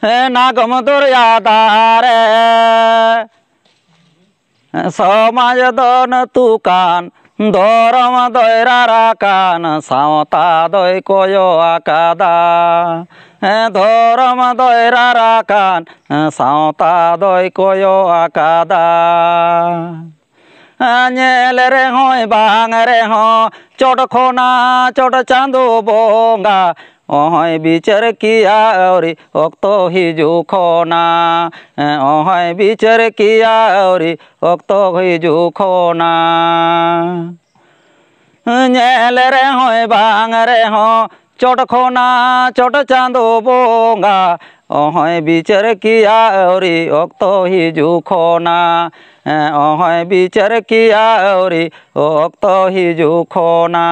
नागम दुर्यादारे समाज दोन तुकान धरम दैराराकान सावता दै कोयो आकादा धरम दैराराकान सावता दै कोयो आकादा nyel rehoi bang reho chot khona chot chandu bonga ohoi bichar kiya auri okto hiju khona ohoi bichar kiya auri okto hiju khona nyel rehoi bang reho chot khona chot chandu bonga ohoi bichar kiya auri okto hiju khona ohoi bichar kiya auri okto hiju khona